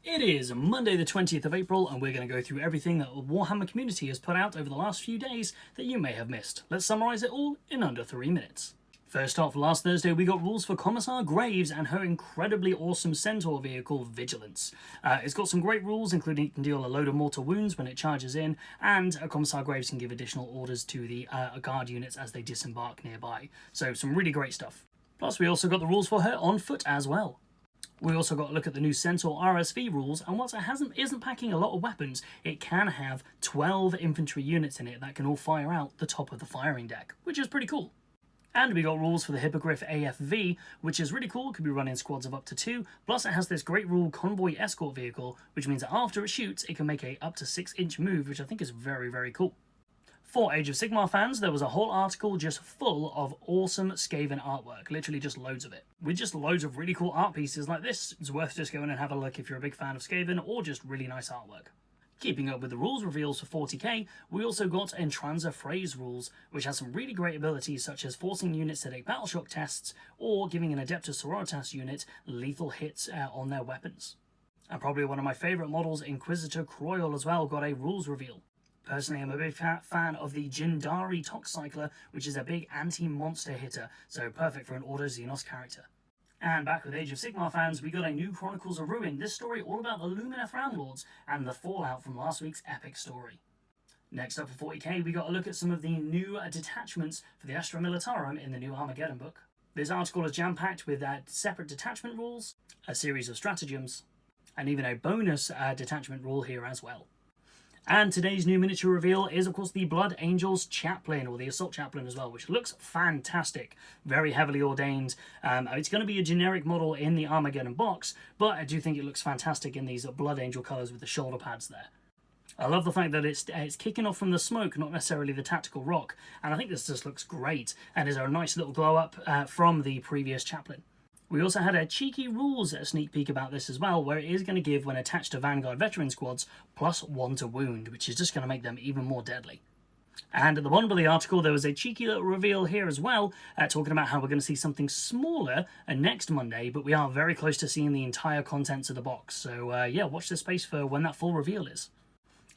It is Monday the 20th of April, and we're going to go through everything that the Warhammer community has put out over the last few days that you may have missed. Let's summarise it all in under 3 minutes. First off, last Thursday we got rules for Commissar Graves and her incredibly awesome centaur vehicle, Vigilance. It's got some great rules, including it can deal a load of mortal wounds when it charges in, and Commissar Graves can give additional orders to the guard units as they disembark nearby. So some really great stuff. Plus we also got the rules for her on foot as well. We also got a look at the new Centaur RSV rules, and whilst it isn't packing a lot of weapons, it can have 12 infantry units in it that can all fire out the top of the firing deck, which is pretty cool. And we got rules for the Hippogriff AFV, which is really cool, could be running squads of up to 2, plus it has this great rule convoy escort vehicle, which means that after it shoots, it can make a up to 6-inch move, which I think is very, very cool. For Age of Sigmar fans, there was a whole article just full of awesome Skaven artwork, literally just loads of it. With just loads of really cool art pieces like this, it's worth just going and have a look if you're a big fan of Skaven or just really nice artwork. Keeping up with the rules reveals for 40k, we also got Entranza Phrase rules, which has some really great abilities such as forcing units to take battle shock tests or giving an Adeptus Sororitas unit lethal hits on their weapons. And probably one of my favourite models, Inquisitor Croyle, as well, got a rules reveal. Personally, I'm a big fan of the Jindari Toxcycler, which is a big anti-monster hitter, so perfect for an Ordo Xenos character. And back with Age of Sigmar fans, we got a new Chronicles of Ruin, this story all about the Lumineth Roundlords and the fallout from last week's epic story. Next up for 40k, we got a look at some of the new detachments for the Astra Militarum in the new Armageddon book. This article is jam-packed with separate detachment rules, a series of stratagems, and even a bonus detachment rule here as well. And today's new miniature reveal is, of course, the Blood Angels Chaplain, or the Assault Chaplain as well, which looks fantastic. Very heavily ordained. It's going to be a generic model in the Armageddon box, but I do think it looks fantastic in these Blood Angel colours with the shoulder pads there. I love the fact that it's kicking off from the smoke, not necessarily the tactical rock, and I think this just looks great, and is a nice little glow-up from the previous Chaplain. We also had a cheeky rules sneak peek about this as well, where it is going to give, when attached to Vanguard veteran squads, +1 to wound, which is just going to make them even more deadly. And at the bottom of the article, there was a cheeky little reveal here as well, talking about how we're going to see something smaller next Monday, but we are very close to seeing the entire contents of the box. So yeah, watch this space for when that full reveal is.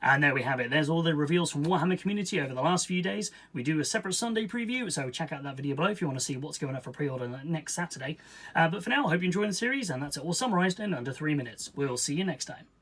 And there we have it. There's all the reveals from Warhammer community over the last few days. We do a separate Sunday preview, so check out that video below if you want to see what's going up for pre-order next Saturday. But for now, I hope you're enjoying the series, and that's it all summarised in under 3 minutes. We'll see you next time.